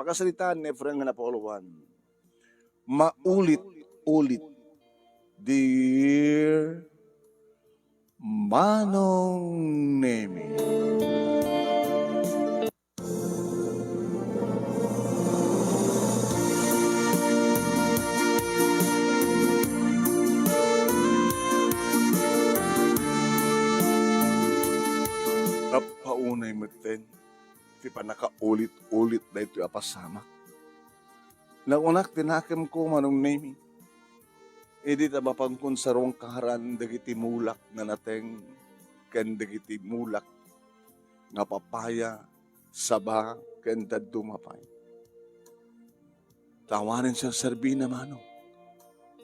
Pagkasalitaan ni Efren nga napakuluan. Maulit-ulit. Dear Manong Nemi. Napaunay mo ten. Di pa nakaulit-ulit na ito apasama. Naunak tinakim ko Manong Nemi. Idi ta mapangkon sa rong kaharan dagiti mulak nga nateng ken dagiti mulak nga papaya saba ken dadumapay. Tawanin siya serbina mano.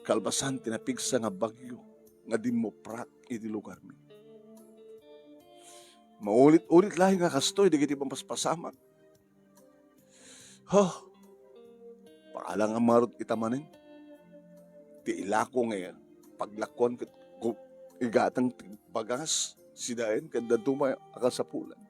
Kalbasan tinapigsa nga bagyo nga dimoprak iti lugar mi. Maulit-ulit lahi nga kastoy dagiti pampaspasamak. Paalang ang marot itamanin. Ti ilako ngayon, paglakon kat igatang bagas, sidain, kanda dumay akasapulan.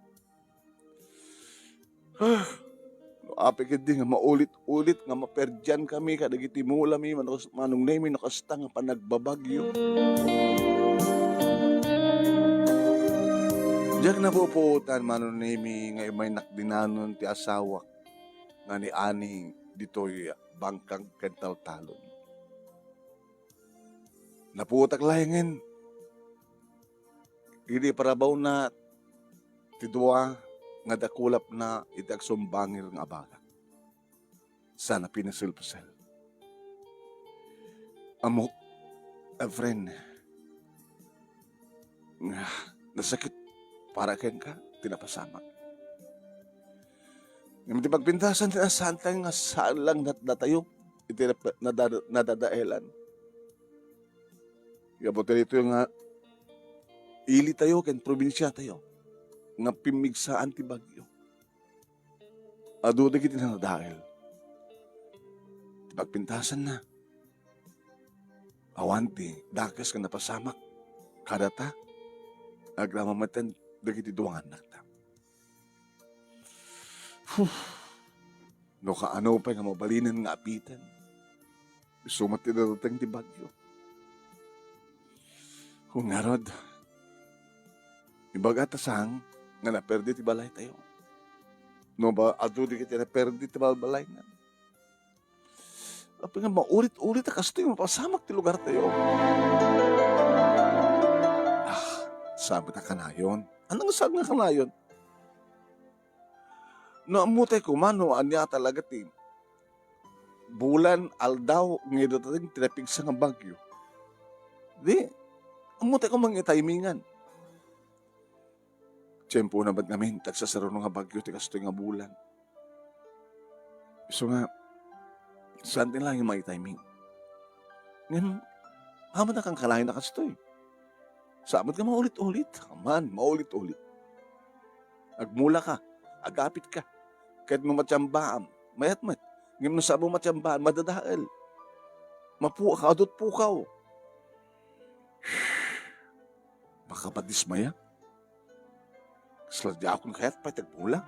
No, apikid din nga maulit-ulit nga maperdyan kami kadagiti mula mi Manong Nemi nakasta nga panagbabagyo. Diyak napuputan Manong Nemi ngayon may nakdinanon ti asawa nga ni Aning dito'y bangkang kental-talon. Naputak lahingin. Hindi parabaw na tidwa nga dakulap na itag sumbangir nga abaga. Sana pinasilpasel. Amo, friend, nga nasakit para ken ka, tinapasama. Yung pagpintasan na saan tayo nga saan lang natayo, iti nadadaelan. Yabote dito yung nga, ili tayo, ken probinsya tayo, nga pimigsaan ti bagyo. Ado na kiti na dahil. Pagpintasan na. Awanti, dakas ka napasamak. Kadata, agramamatan, dagiti duwangan nakta. No kaano pa nga mabalinan nga apitan. Sumat ti dadatang ti bagyo. Kung narod, ibaga tasang nga naperdi ti balay tayo. No ba, ado di kita naperdi ti balay na. Apa nga maulit-ulit na kasto yung mapasamak ti lugar tayo. Sabi na kanayon. Anong saan nga kanayon? No, amutay ko mano, anya talaga ti bulan, aldaw, ngayon dating tinapig sa nga bagyo. Di, amutay ko mga timingan. Tiyempo na ba't namin, tagsasaro nga bagyo, tikastoy nga bulan. So nga, saan din lang yung mga timing? Ngayon, haman na kang kalahin na kastoy. Sabat ka maulit-ulit. Kaman, maulit-ulit. Agmula ka, agapit ka. Kahit mo matsambaam, mayat-mat. Ngayon mo sabo matsambaam, madadahal. Mapuwa ka, adot pukaw. Baka pa dismaya? Saladya akong kaya't pa tagpula.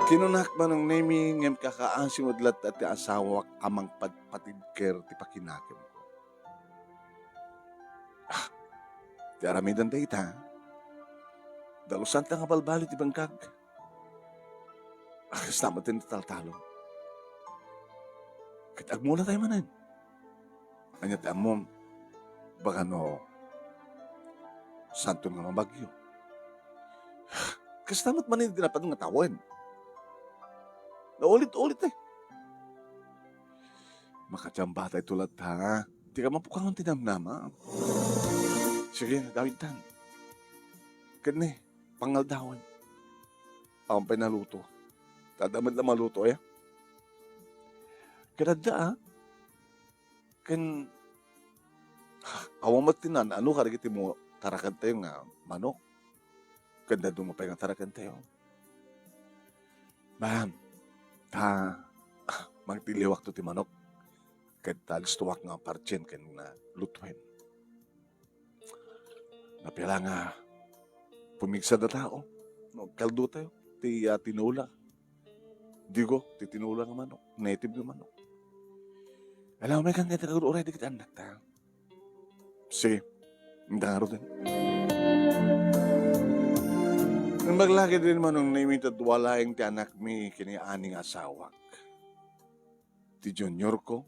Kinunak Manong Nemi ngem kakaasim udlat at ti asawak amang patidker ti pakinakim ko. Ti aramidan da ita. Dalusan ta nga balbalo ti bangkag. Kasama tin ti taltalon. Kat agmula tayo manan. Anya ti amom, baka no, santo nga mabagyo. Kastamat man yung dinapat nga tawan. Naulit-ulit eh. Makatsamba tayo tulad ha. Di ka mapukang tinamnama. Sige, gawin tan. Kani, pangaldawan. Ang pinaluto. Tadamad na maluto eh. Kanada ah. Kan awang matinan, ano karigiti mo tarakan tayo nga manok. Kanda dumapay nga tarakan tayo. Ma'am, magtiliwak to ti manok. Kanda listuwak nga parchen kan na lutuin. Napila nga pumigsa na tao. No, kaldo tayo. Tinula. Digo, ti tinula nga manok. Native nga manok. Alam mo, may kang kaya oray di kita anak tayo. Si, hindi nga rin. Nang maglaki din man nung naimit at walaing ti anak mi kini-aning asawak. Ti junior ko,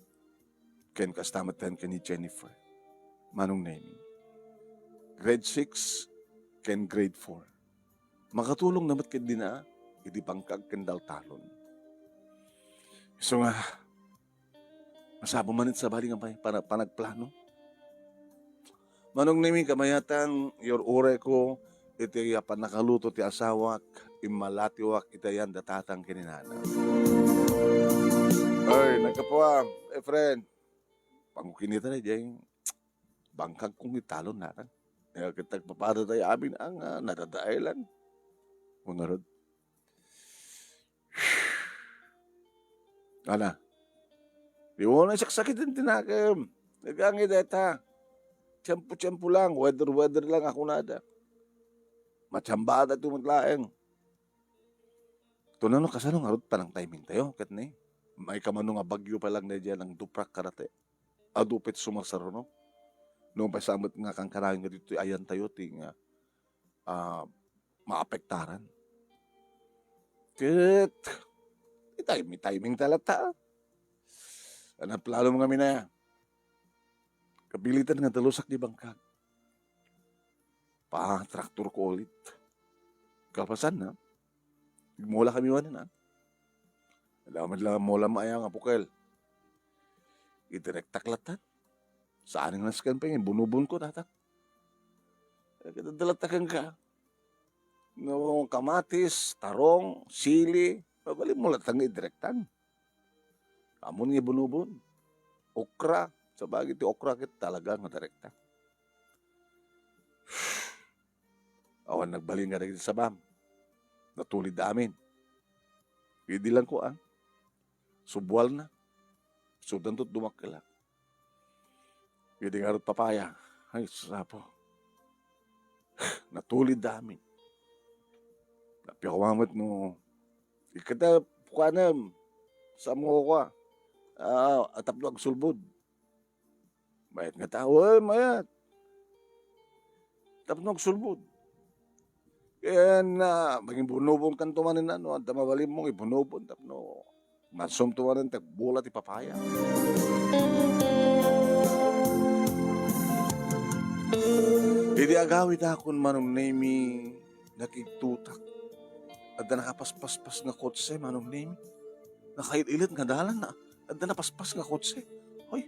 ken kastamatan ka ni Jennifer. Manong naming. Grade 6, ken grade 4. Makatulong namat ken din na, hindi bangkag ken daltalon. So nga, masabo manit sa bali nga para panagplano. Manong naming kamayatan, your ore ko, iti apan nakaluto ti asawak, imalatiwak itayan datatang kininana. Ay, nagkapwa, friend. Pangukinita na dyan, bangkag kong italon natin. Kitag papada tayo amin ang nadadailan. Munarod. Ana, di mo na saksakit din tinakam. Nagangin deta. Tiyempo-tiyempo lang, weather lang ako nada. Matsambada ito maglaeng. Ito na no, kasano nga rin pa ng timing tayo, kat na may kamano nga bagyo pa lang na dyan ang duprak karate. Adupit sumarsaro, no? Noong pasamot nga kang karangin nga dito, ayan tayo, ting maapektaran. Kit, may timing talata. Ano plano mga minaya? Kabilitan nga talusak di bangkag. Traktor ko ulit. Kapasan na. Mula kami wala na. Alam lang mula maaya nga pukel. Idirect taklatan. Saan nga naskan pa yun? Bunubun ko tatak. Kadadalatakan ka. No, kamatis, tarong, sili. Mabalik mo latang idirektan. Amon nga bunubun. Okra. Sa bagay ti okra kit talaga nga direkta. Awan nagbaling nga rin sa bam. Natulid amin. Hindi lang ko Subwal na. Sudan to't dumakala. Hindi nga rin papaya. Ay, sapo. Natulid amin. Napiakamamot no. Ikata pukanam. Sa mo ko atap no agsulbod. Mayat nga tao. Ay, mayat. Atap no agsulbod. Kaya na, maging bunubon kan tumanin na, no? Ang tamabalim mong ibunubon, tapno, masum tumanin, tagbulat ipapaya. Hindi agawit akon manong nami nakigtutak. At na nakapaspas nga kotse, manong nami. Nakailit nga dalan na. At na napaspas nga kotse. Hoy,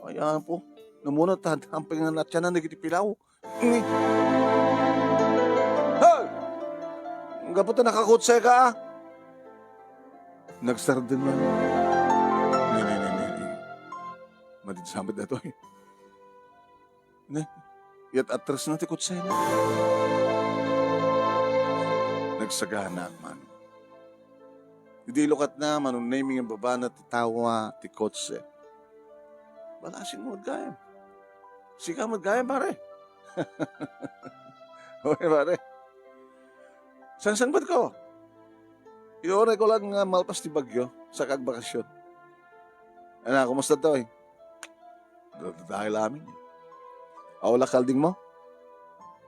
ayan po. Namunot, hamping na natya na nagitipilaw. Kaputa nakakutse ka Nagsardin man. Madidsamad na to Yat atras na ti kutse na. Nagsagana man. Hindi lukat na manong naming ang baba na titawa ti kutse. Balasin mo magayam. Sika magayam pare. Okay pare. San ba't ko? Iore ko lang malpas ti bagyo sa kagbakasyon. Kumusta to Dahil amin. Awala kalding mo?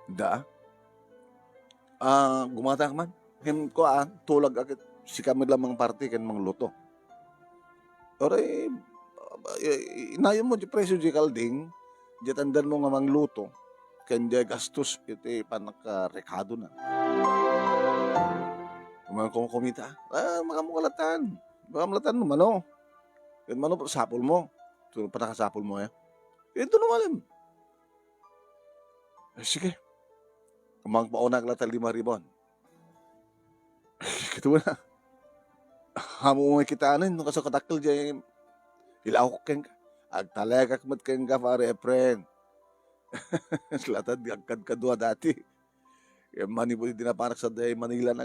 Da. Gumatak man. Him ko tulag akit. Sikamid lang mga party kan mga luto. Ore, inayon mo di presyo di kalding. Di tandan mo nga mga luto. Kan di gastos iti panakarekado na. Mga kumita. Mga mukalatan. Mga malatan mo, mano. Yan mano, sapol mo. Ito pa nakasapol mo, Ito nung alam. Sige. Kumang paunag lata 5,000. Kito na. Hamo mo kitaanin, nung kasakatakil dyan, ilaw ko keng ka. Agtalegak mat keng ka, pare, friend. Latad, agkad kadua dati. Mani po dinapanak sa day Manila na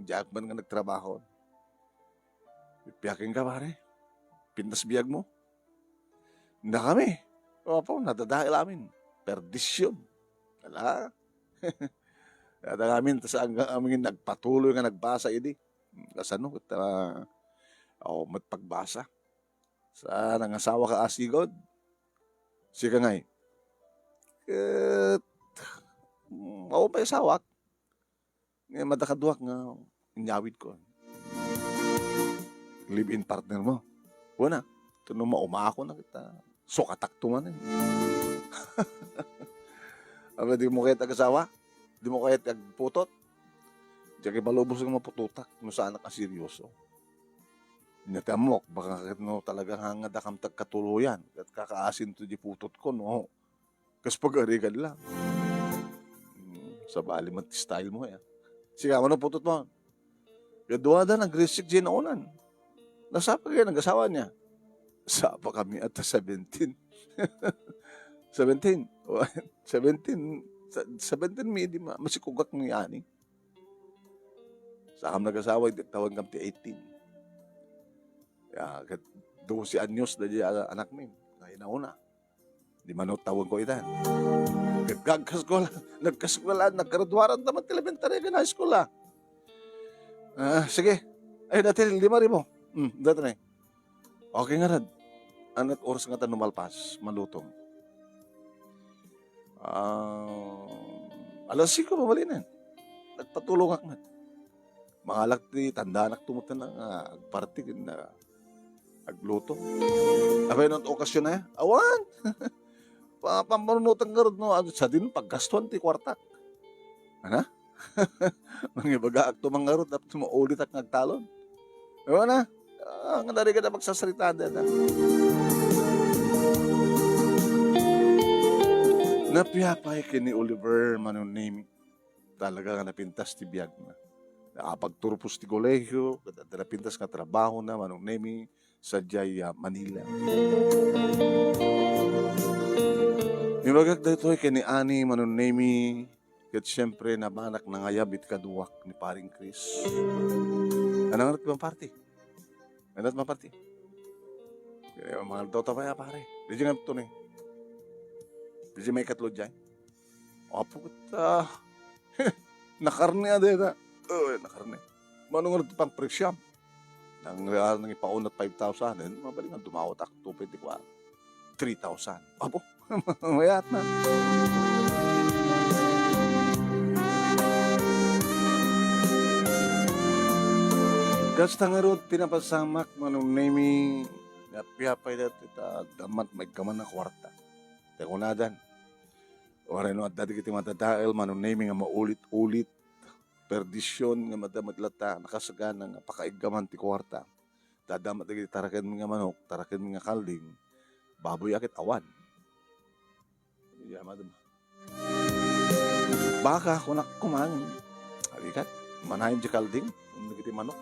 Jackman nga nagtrabaho. Piyakin ka pare. Pintas biyag mo. Na kami. Opo, nadadahil amin. Perdisyon. Wala. At ang amin, tas ang amin nagpatuloy nga nagbasa idi. Kasano, at ako matpagbasa. Sa nangasawa ka asigod. Sika ngay. Kat, ako pa isawak. Ngayon madakaduak nga, inyawid ko. Live-in partner mo. Una, ito nung maumako na kita. Sukatak tuman eh. Aba, di mo kayo tag-asawa? Di mo kayo tag-putot? Diyan kayo balubos ng mapututak kung saan ka seryoso. Natamok, baka no, talagang hangad akam tagkatuluyan at kakaasin to di putot ko, no? Kas pag-arigan lang. Sa bali man style mo, ya. Sige, ano putot mo? Gaduwa da, nag-restrict din na unan. Nasapa kayo, nag-asawa niya. Sapa kami at 17. 17. 17 may di masikugak ni ani. Sa akam nag-asawa, tawag kam ti 18. Ya, 12 anyos na di anak min. Kaya nauna. Di man tawag ko itan. Nagkaskulaan, nagkaradwaran naman elementary ka na high school ah. Sige. Ay, dati 5,000. Dati na eh. Okay nga rad. Anat oras nga ta numalpas, malutong. Alas 5 mabalinan. Nagpatulong ak na. Mga lakti, tanda anak tumutan na party na agluto. Abay nung okasyon na awan! Pamanunutan nga rin, no? Sa din, paggastuan ti kwartak. Ano? Mga baga-ak tumang nga rin, dapat maulit at nagtalon. Ewan na, nga nari ka na magsasarita na. Napiyapay kini Oliver Manunimi. Talaga nga napintas ti biyag na. Nakapagturpos ti kolegyo, napintas nga trabaho na Manunimi sa Jaya, Manila. Ibagak dito ay kini Ani Manunimi, kat siyempre nabanak na ngayabit kaduwak ni paring Chris. Anong na't bang party? Anong bang party? Kaya mga dota pa ya pare. Di nga ito ni. Di may katlo dyan. Apo kita. Nakarne ade na. Nakarne. Manong na't pang presyam. Nang ipaunat 5,000. Mabalik nga dumawat ako 224. 3,000. Apo. Mayat na. Kasta nga ron, pinapasamak Manunimi, napiyapay dati damat may kaman na kwarta. Tekunadan. Waray no, at dati kiti matatail, Manunimi nga maulit-ulit, perdisyon nga madamadlata, nakasagan nga pakaigaman ti kwarta. Dadamat na tarakin mga manok, tarakin mga kalding, baboy akit awan. Madam. Baka ako nakumain. Halikat, manahin di kalding, nagiti manok.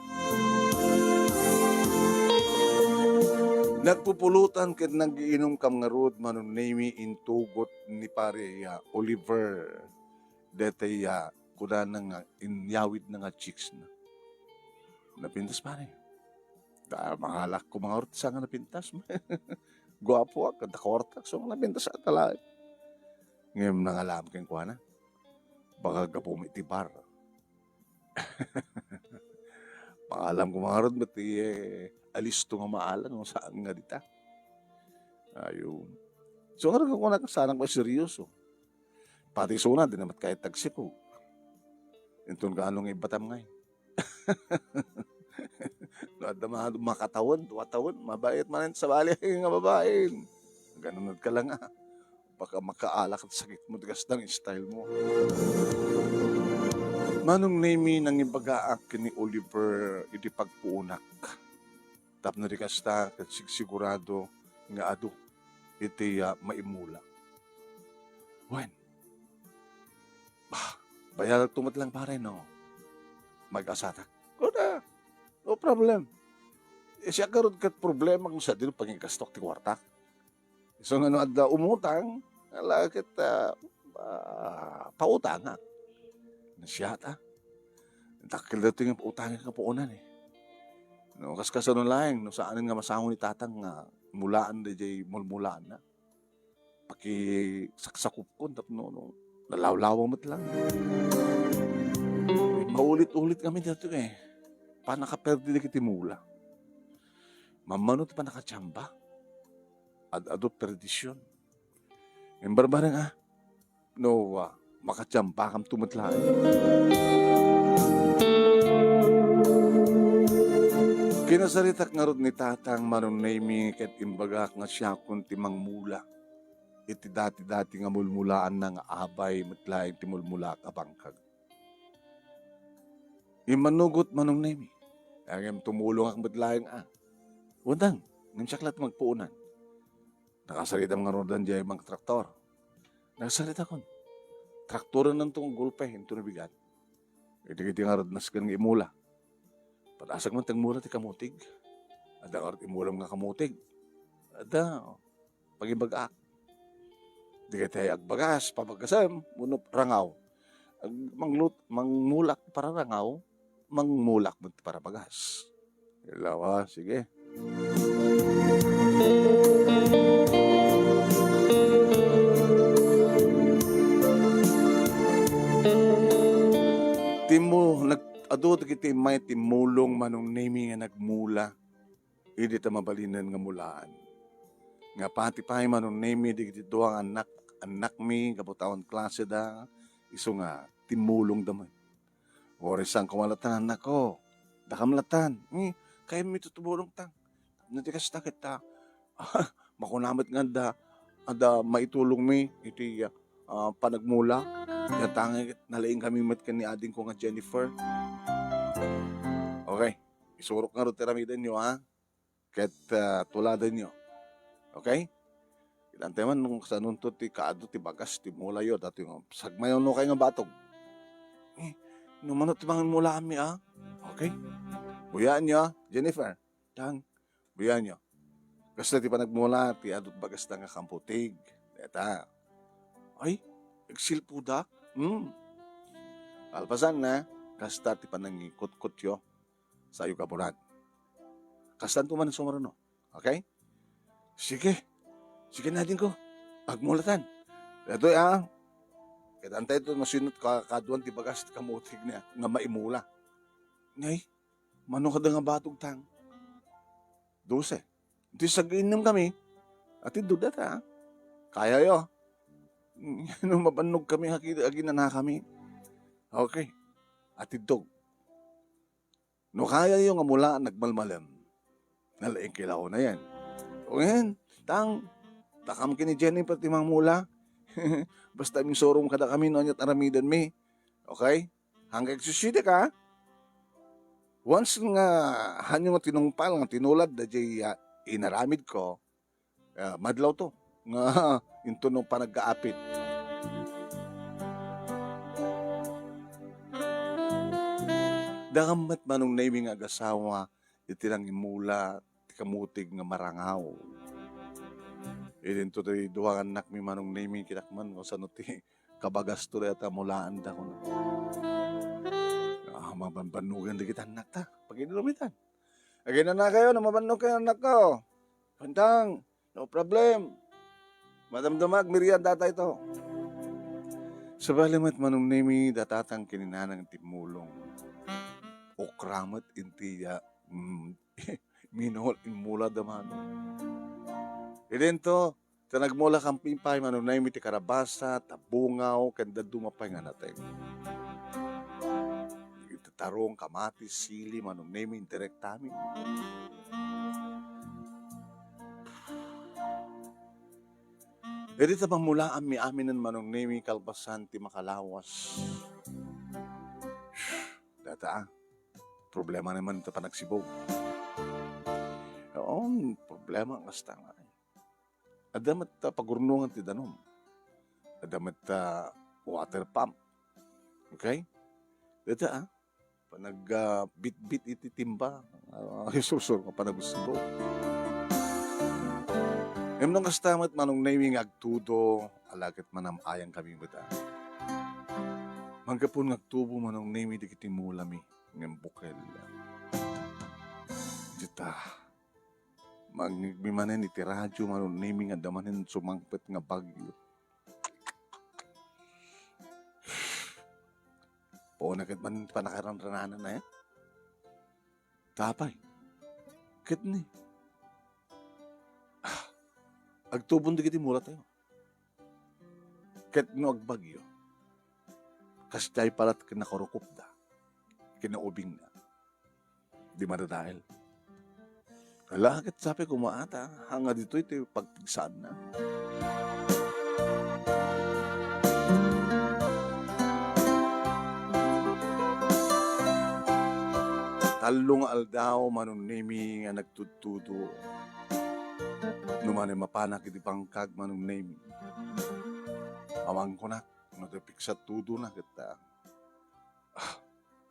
Nagpupulutan ket nagiinom kam nga rod Manunimi intugot ni pare Oliver detay kuda nga inyawid na nga chicks na. Napintas pare. Mahalak ko mga rod sa nga napintas. Guwapo ak, kadakortak, so napintas at talay. Ngayon nangalam keng kuha na. Baka gapumitibar. Pangalam ko mga rod, ba't alisto nga maalan kung saan nga dita. Ayun. So nga rin ako nakasanang pa seryoso. Pati suna, di namat kahit tagsiko. Intun ka anong ibatam ngay. Makatawan, tuwatawan, mabait man sa bali nga babae. Ganun ka lang ah. Baka makaalak at sakit mo, tigas ng style mo. Manunimi nang ibagaak ni Oliver iti pagpuunak. Tap na rikasta kat sigurado nga ado iti maimula. When? Bayalag tumat lang pare no. Mag-asatak. Kuda, no problem. Siya karod kat problema kung sa dito pagkikastok ti kwarta. So nga no adda umutang, alakit pautang ha. Nasyata. Takil dito yung pautangin ka puunan eh. No, kas ano lang, no, saan nga masangon ni tatang nga mulaan da jay mulmulaan na. Paki saksakup ko, no, Nalawlawa mo't lang. Maulit-ulit kami dito eh. Pa nakaperde di kiti mula. Mamano ti pa nakachamba. Ad-ado perdisyon. Yung barbarang no, makachamba kam tumatlaan. Kinasaritak nga rod ni tatang manunaymi ket imbagak nga siya kun timang mula. Iti dati-dati nga mulmulaan ng abay matlaing timulmula kabangkag. Imanugot manunaymi. Ang tumulong ang matlaing Undang, ng saklat magpuunan. Nakasalita nga rodan dyan mga traktor. Nakasalita kon. Traktoran ng itong gulpe, ito na bigat. Iti-kiti nga rod nasgan ng imula. Patasag man tang mula ti kamutig. Ada nga imulam nga kamutig. Ada, pag-ibagak. Di kaya agbagas, pabagasam, munop rangaw. Mangmulak para rangaw, mangmulak mo para bagas. Ilawa, sige. Ado kiti may timulong manong nami nga nagmula. Hindi ta mabalinan nga mulaan. Nga pati pa manong nami di kiti doang anak mi kabutawan klase da. Iso nga timulong damay. Orisang kumalatan anak ko. Dakamlatan. Kaya mi tutubulong tang. Natikas ta kita. Makunamit nga da maitulong mi iti panagmula. Yatangay nalaing kami mat ni ading ko nga Jennifer. Okay. Isurok nga ro tiramidan nyo Ket tuladan nyo. Okay? Ilantay man nung sa nuntot ti kaado ti bagas ti mula yo. Dati nga sagmayon no kayo nga batog. Numanot ti mga mula kami Okay? Buyaan nyo Jennifer. Buyaan nyo. Kasi ti pa nagmula ti adot bagas na nga kamputig. Deta. Ay, nagsilpuda. Alpasan na, kasta ti panangikot-kot yo sa iyo kapuran. Kastan to man ang sumarano. Okay? Sige natin ko. Pagmulatan. Ito Kaya antay ito masinot kaduan ti bagas ti kamutig niya nga maimula. Ngay, manong kada nga batog tang. 12. Ito saginom kami. At ito data Kaya yo. Nung mabanog kami, agina na kami. Okay. At ito. No kaya yung nga mula nagmalmalam. Nalaing kilaw na yan. O yan, takam kini Jenny pati mga mula. Basta yung sorong kada kami noon at aramidan mi. Okay? Hanggang susida ka. Once nga hanyo nga tinungpal nga tinulad da jay inaramid ko, madlaw to. Nga into nung panag-aapit. Dakamat manong naming agasawa itirang imula ti kamutig nga marangaw. Idin to ti duwang anak mi manong naming kinakman o sano ti kabagas to at mulaan da ko na. Mabanbanugan di kita anak ta. Pag-inumitan. Agin na kayo na mabanog kayo anak ko. Pantang, no problem. Madamdamag, merienda tayo ito. Sa balimat manong nami datatang kininanang timulong. Okramat intiya minol inmula damano. Idento, nagmula kang pimpay manong nami ti karabasa, tabungaw, kanda dumapay nga natin. Tarong, kamatis, sili, manong nami direktami. Edi tabang mula aminan manong nami kalbasan ti makalawas. Data problema naman ito pa nagsibog. Oo, problema ang kasta nga. Adamat pagurnungan ti danom. Adamat water pump. Okay? Data panag bit-bit iti timba. Susur ka pa nagsibog. Nung kastamat manong naming agtudo, alagat manam-ayang kami bata. Manggapon ngagtubo manong naming di kitimulami, ng bukel. Dita, magbimanan iti radyo manong naming adamanin sumangpet nga bagyo. O na kat man panakaranranan na yan. Tapay. Kat ni. Agtubon di kiti mula tayo. Kat no agbagyo. Kastay palat kinakorokop da. Kinaubing na. Di madadahil. Kalakit sabi ko maata. Hanga dito ito pagpigsaan na. Talong aldaw manunimi nga nagtutudo. Numan mapanak iti pangkag manunimi. Amang ko na. Natapik sa tudo na kita.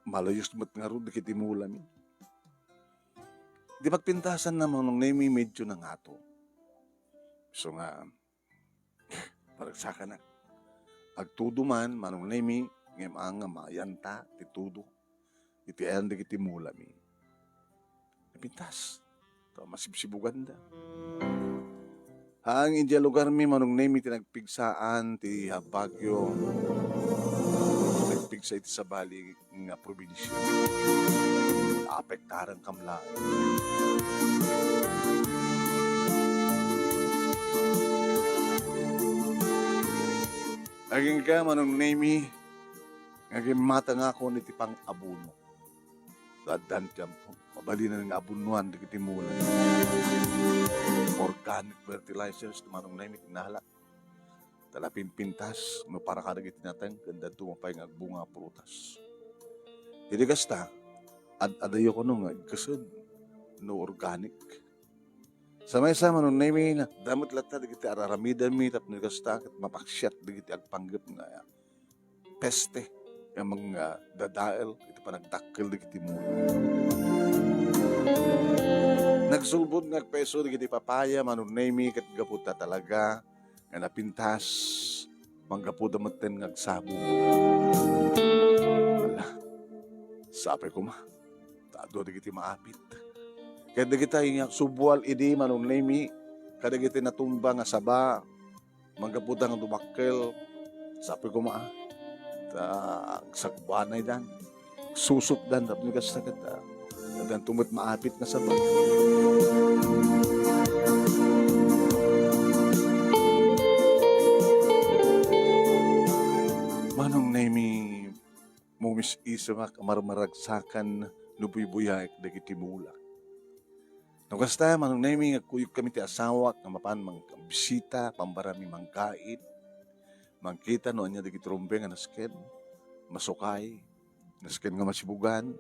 Malayos mat nga rin kiti mula mi. Di magpintasan na manunimi medyo na nga to. So nga, parang saka na. Agtudo man manunimi ngem ang mayanta titudo. Iti ayan di kiti mula mi. Napintas. Ito masibsibugan da. Ang India lugar mi manong name iti nagpigsaan ti Habagyo. Nagpigsa iti sa bali nga probinsya. Apektarang kamla. Aging ka manong name ngaging mata nga ako niti pang abuno. Dadan tiyam po. Mabali na ng abunuan di kiti mula. Organic fertilizers manong namin tinala. Talapin pintas no para kada gitinatang ganda tumapay nga bunga prutas. Hindi kasta adayo ko nung kasud no organic. Samay-sama nung namin damot lata di kiti araramidan mi tap ni kasta ket mapaksyat di kiti agpanggap nga peste yung mga dadael iti panagdakkel di kiti mula. Nagsulbod nga peso di kiti papaya manunemi ket gaputa talaga nga napintas manggapuda maten ngagsabo. Wala. Sabi ko ma. Tado di kiti maapit. Kaya di kita yung subwal idi manunemi kada kiti natumba nga saba manggapuda nga dumakkel. Sabi ko ma. Sagbanay dan. Susot dan tapos nga sa kita. Dan tumot maapit na sa bag. Manong nami mumis isamak marmaragsakan nubuy-buyak dagiti mula. Nagkasta manong nami agkuyok kami ti asawa nga mapan mang bisita pambarami mangkait. Mangkita no anya dagiti rumbe nga nasken masukay nasken nga masibugan.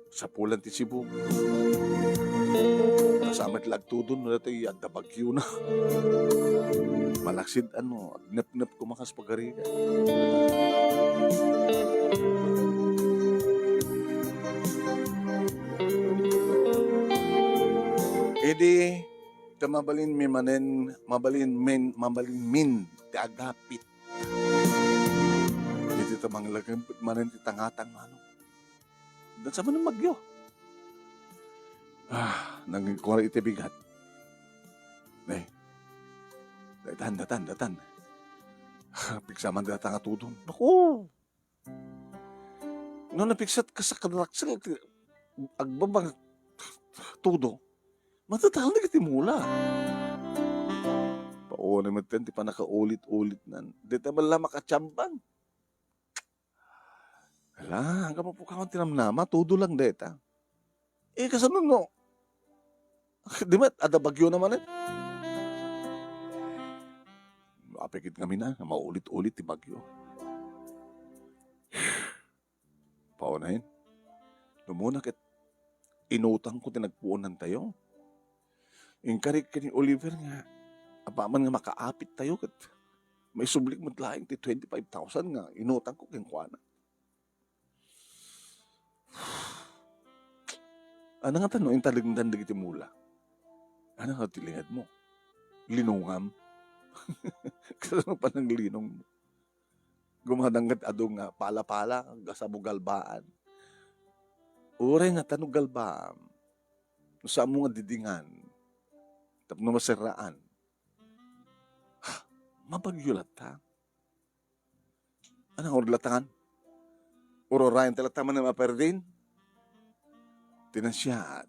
Sa pulan ti Cebu. Kasamat lagtudon na ito adda bagyo na. Malaksid agnap-nap kumakas pagariga. Edi mabalin min ti agapit. Edi tamang lagam manen ti tangatang mano. Dan sa manang magyo. Nang kuwara iti bigat. Datan. Pigsaman data nga tudon. Naku! No napigsat ka sa kadalaksal, agbabang tudo, matatalo na kiti mula. Pauna naman ti pa nakaulit-ulit nan. Dito mala makachambang. Hala, hanggang mo po kaman tinamnama, tudo lang deta. Kasanun no. Di ba, ada bagyo naman eh. Apikit kami na maulit-ulit ti bagyo. Paunahin. Lumuna ket inutang ko tinagpuonan tayo. Inkarik ni Oliver nga, apaman nga makaapit tayo ket may sublik mo laing ti 25,000 nga inutang ko kinkwana. Ano nga tanong, yung talingdan digiti mula? Ano nga tilingad mo? Linungam? Kasi ano pa ng linong mo? Gumadanggat adong nga pala-pala, sa bugalbaan. Ure nga tanong galbaam, sa mo nga didingan, tapno masiraan. Mabagyulat ta. Ano nga latangan? Urorayan talataman na maperdin. Tinasya at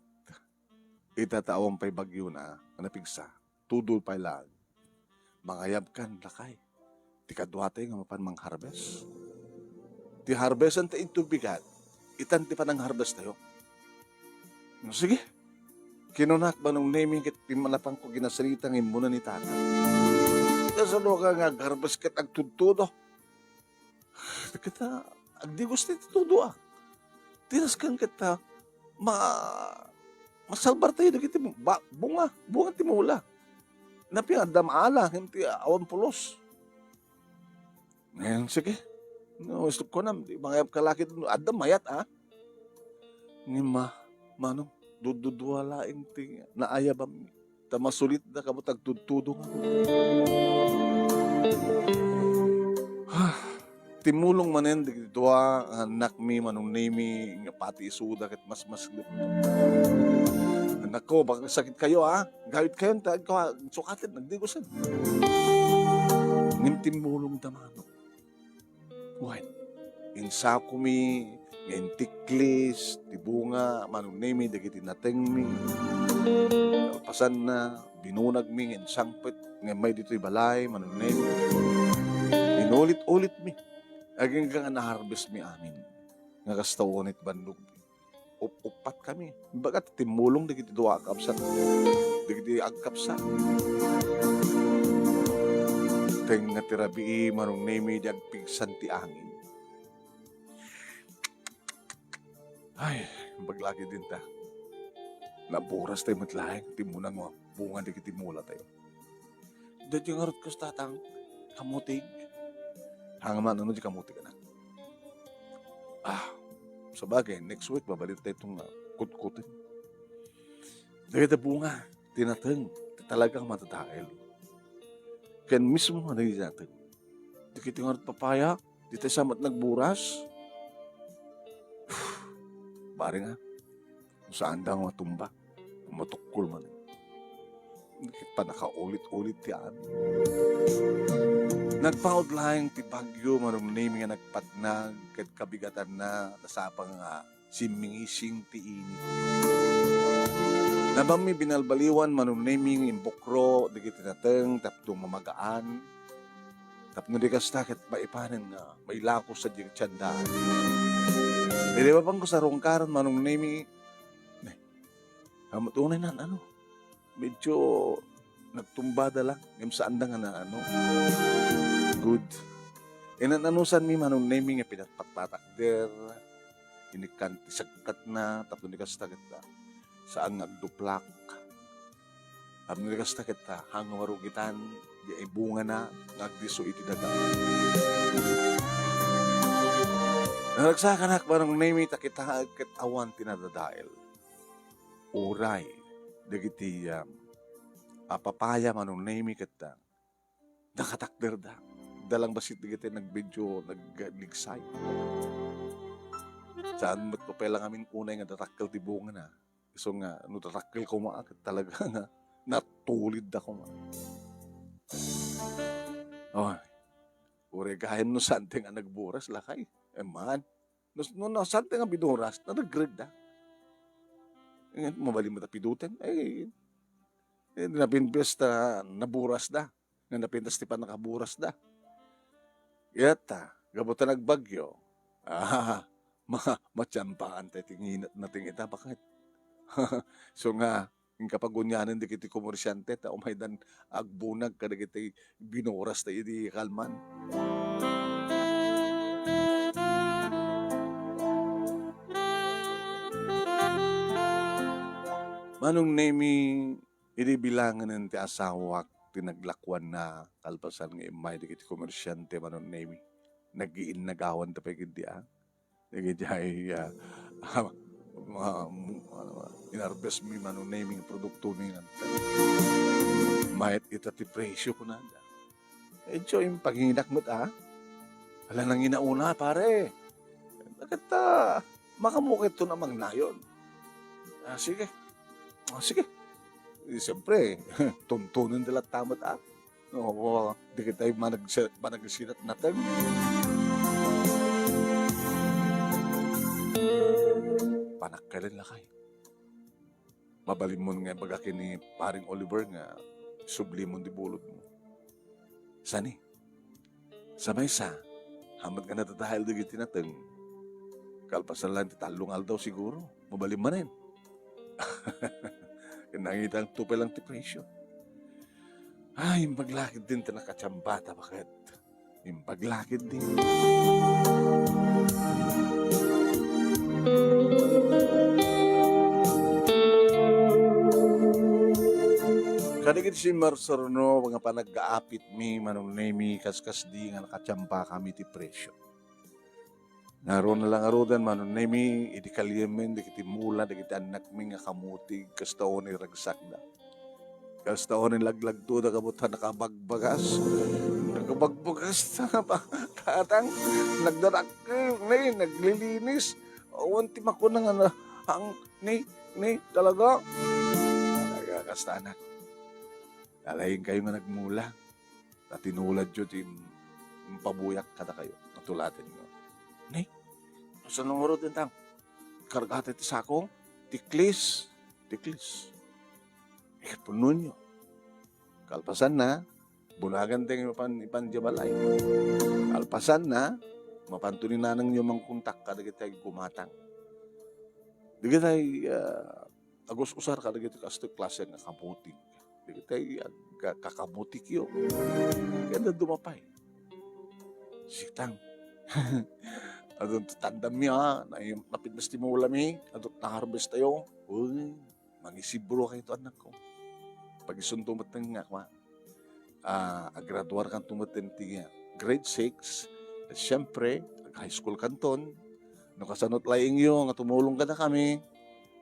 itatawang pa'y bagyo na napigsa. Tudol pa'y lang. Mangayab kan lakay. Ti kadwatay nga mapan mang harvest. Ti harvest ang ito bigat. Itan ti panang harvest tayo. No, sige. Kinunak ba nung naming kit timalapang ko ginasalita ng muna ni tata. Kasano ka nga harvest kit agtutudo. Kita, agdi gusto iti tudo ah. Tinas kang kita, masalbar tayo na kita, bunga timula. Napi ang damala, hindi awan pulos. Ngayon, sige. No, gusto ko na, mga kalaki doon, adam mayat ah. Ni manong, dududwala inti, naayabam, tamasulit na kabutag tutudo nga. Timulong manen di dua anak mi manong name nga pati isuda ket mas anak ko baka sakit kayo ha gawit kayo ta ko sukatin nagdigusan ngin timulong damano why insa ko mi ngin tiklis tibunga manong name dagiti nateng mi pasan na binunag mi ngin sangpet nga may dito'y balay manong name inulit-ulit mi aging nga na-harvest mi amin. Nga kastawonit bandog. Upat kami. Bagat timulong di kiti duwa akapsa. Di kiti agkapsa. Teng nga tirabi manong nemi di agpigsan ti angin. Ay, baglagi din ta. Naburas tayo matlaing. Timunang mo. Bunga di kiti mula tayo. Dati nga rot kas tatang kamutig. Hangaman, ano di kamuti ka na? Sa bagay, next week, babalik tayo itong kutkutin. Dahil na bunga, tinatang, talagang matatail. Kaya mismo, ano yung tinatang? Di kita nga papaya, di tayo samat nagburas. Bari nga, kung saan daw matumba, matukul man. Hindi pa nakaulit-ulit ti amin. Nagpaod lang ti bagyo manong name nga nagpatnag ket kabigatan na nasapang simingising ti init. Nabami binalbaliwan manong naming imbukro digiti nateng tapno mamagaan. Tapno di kasta ket maipanen nga may lakos sa jing tiyandaan. Dili ba pang ko sa rungkaran manong naming hamutunay na ano. Medyo nagtumbada lang yung saan nga na ano. Good. Inananusan mi manong naming nga pinatpatpatakder, inikanti sagkat na, tapos nikastakit na, saan nagduplak. Tapos nikastakit na, hanggang marugitan, di ay bunga na, nagdiso iti daga. Nagsakanak manong naming takitahag ket awan tinadadail. Uray, dagiti papaya manong naming ket nakatakder da. Dalang basit digiti nagbidyo nagligsay. Saan mo't papela ngamin unay nga datakkel ti bunga na. So nga, no datakkel ko maakit talaga nga natulid ako ma. Oh, uregahin no sante nga nagburas lakay. Man, no sante nga binuras na naggrade da. Ngayon, mabalim mo tapiduten. Napinpes na naburas da. Nga napintas ti pa nakaburas da. Yata, gabutan nagbagyo. Matyampaan tayo tinginat nating ita. Bakit? So nga, yung kapagunyanan di kiti komersyante, ta umaydan agbunag kada kiti binuras tayo di kalman. Manong nemi, inibilangan ng ti asawak, tinaglakwan na kalpasan ng imay di kiti komersyante manong nemi. Nag-iin nagawan tapay kiti Nagiti ay inarbes mi manong nemi produkto ni mayat ita ti presyo ko na. Medyo yung paghinak mo't Wala nang inauna pare. Bakit makamukit to namang nayon? Sige. Sige. Siyempre, tuntunan nila tamat di kita yung managsirat natin. panakkalan lakay. Mabalimon nga baga kini paring Oliver nga sublimon di bulod mo. Sani? Sa maysa, hamat nga natatahil di tinateng. Kalpasan lang ti talong aldaw siguro. Mabalim manin. Nangita ang tupe lang ti presyo. Ay, imbaglakid din ta nakachambata bakit. Imbaglakid din. Kanigit si Marsorno, mga panag-aapit mi, manong nemi, kaskas di nga nakachamba kami ti presyo. Naroon na lang arudan, manong nemi, iti kalyemen, di kiti mula, di kiti anak mi nga kamutig, kastaon ni ragsak na. Kastaon ni laglag to, da kabutan nakabagbagas. Nakabagbagas na pa, tatang, naglilinis. Awan ti mako na nga ang, ni, talaga. Talaga, kasta anak. Alayin kayo nga nagmula. At tinulad yun, pabuyak kada kayo. Natulatin nyo. Nay, saan nang marot din tang? Kargate ti sakong, tiklis. Puno nyo. Kalpasan na, bulagan tayo ipanjabalay. Kalpasan na, mapantunin na nang nyo mangkuntak kada kita kumatang. Di kita agos usar kada kita kasto klase nga kamuting. Di kita kakamutik yun. Ganda dumapay. Sitang. Adon tandam niya, napidnas ti mo ulami, adon na-harvest tayo. Uy, mangisibro kayo ito anak ko. Pag isun tumating nga, agraduar kang tumating ti grade 6, at syempre, high school kanton, no kasanot laing yung, at tumulong ka na kami,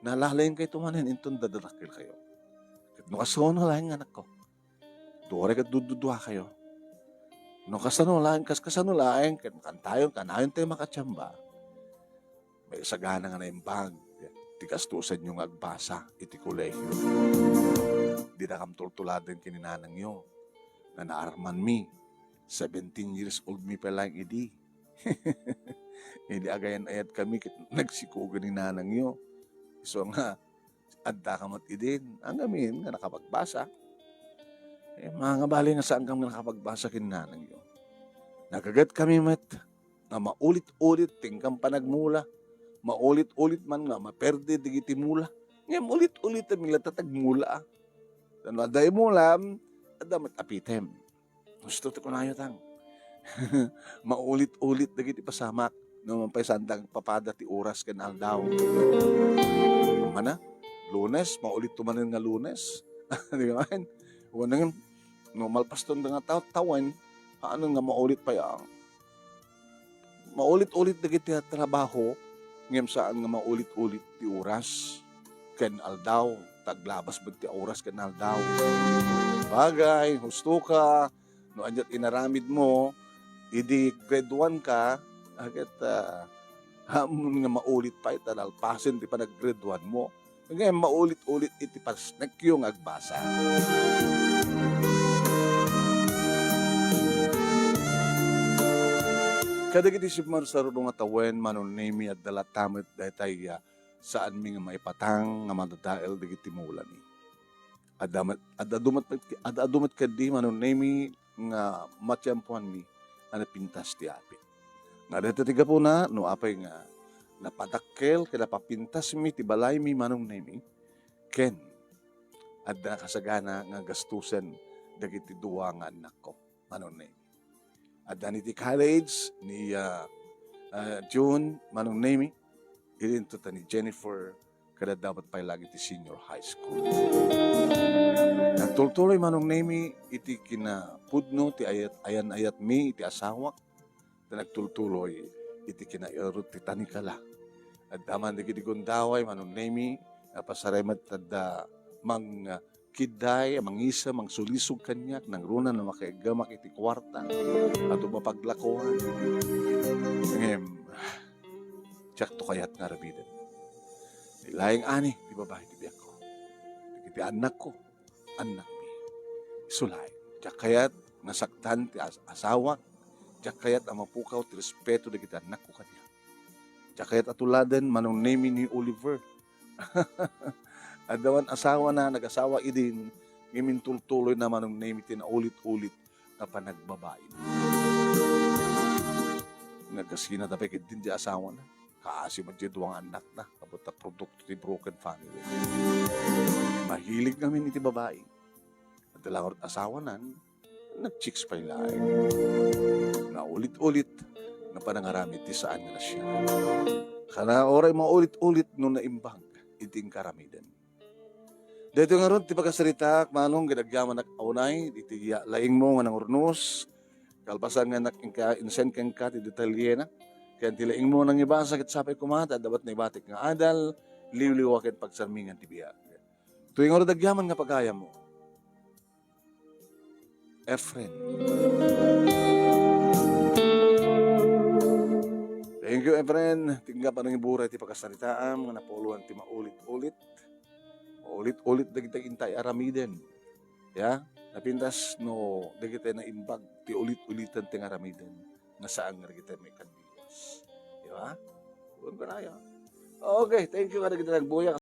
nalalayin kayo tumanin, intong dadarakil kayo. No kasono laing anak ko, duwari ka dududuha kayo. No kasano laing, kasano laing, kantayon, kanayon tayo makachamba, may sagana nga na yung bag, tikastusan yung agbasa, iti kolehyo. Di na kam tultuladan kininanang nyo, na naarman mi, 17 years old mi pa lang idi. Hindi agayan ayat kami, nagsikugan ni nanang nyo. So nga, adda kamat idin, ang gamin nga nakapagbasa. Mga bali nga saan kami nakapagbasa kininanang nyo. Nagagat kami mat, na maulit-ulit, tingkang panagmula, maulit-ulit man nga, maperde digiti mula. Ngayon, ulit-ulit ang tatagmula. Tanwa, dahi mula, adamat apitem. Gusto ko na yun, maulit-ulit digiti pasamak, no mampay sandang papada ti oras kanal daw. Mana? Lunes, maulit tumanin nga Lunes. Di ba? Wanang, no malpaston nga tawan, ano nga maulit pa yang. Maulit-ulit digiti trabaho, ngem saan nga maulit-ulit ti oras ken aldaw taglabas ba ti oras ken aldaw bagay husto ka no anyat inaramid mo idi grade 1 ka agad hamon nga maulit pa itanalpasen ti panag grade 1 mo ngem maulit-ulit iti pasnek yung agbasa. Kadagiti si Marsarong nga tawen manon nemi at dalatamit daytay saan mi nga maipatang nga madadael digiti mula ni. Adadumat kadi manon nemi nga matyampuan mi ana pintas ti apit. Nga dito tiga po na no apay nga napadakkel kada papintas mi ti balay mi manong nemi ken adda kasagana nga gastusen dagiti duwa nga anak ko manon nemi. At ti college ni June manong nemi ilinto ta ni Jennifer kada dapat pay lagi ti senior high school. Nagtultuloy manong nemi iti kinapudno ti ayan-ayat mi iti asawak ta nagtultuloy iti kinairot ti tanikala. At daman di gundaway manong nemi pasaremat tadda mang kiday, mangisa, mangsulisog kanyak, nang runa na makaigamak iti kwarta, at mapaglakuhan. Ngayon, tsak to kayat nga rabidan. Nilayang ani, di babae, di biyak ko. Di anak ko, anak mi. Sulay. Tsak kayat, nasaktan ti asawa, tsak kayat ang mapukaw, ti respeto di kita anak ko kanya. Jaket atuladan manong name ni Oliver. Adawan asawa na nag-asawa idin ngimin tultuloy na manong name iti na ulit-ulit na panagbabae. Nagkasina tapay din di asawa na. Kaasi man di duwang anak na. Kapot na produkto ti broken family. Mahilig namin iti babae. At talang asawa nan, nag-chicks pa ilaay. Na ulit-ulit na panangaramit ti saan na siya. Kana oray maulit-ulit no naimbag iting karamidan. Dito nga ron, ti pagkasarita, manong ginagyaman aunay, iti laing mo nga ng urnos, kalpasan nga insen kang ka, ti detalyena, kaya ti laing mo nang iba, sakit sapay kumata, dapat na ibatik nga adal, liwliwakin pagsarmingan ti biya. Tuwing nga ron, dagyaman nga pagkaya mo. Efren. Thank you, Efren. Tingga pa nang iburay ti pagkasaritaan, nga napuluan ti maulit-ulit. Ulit-ulit dagiti intay aramiden. Ya, napintas no dagiti na imbag ti ulit-ulitan ti aramiden nga saan nga dagiti may kanbiwas. Di ba? Tuon ko na yan. Okay, thank you nga dagiti nagbuya.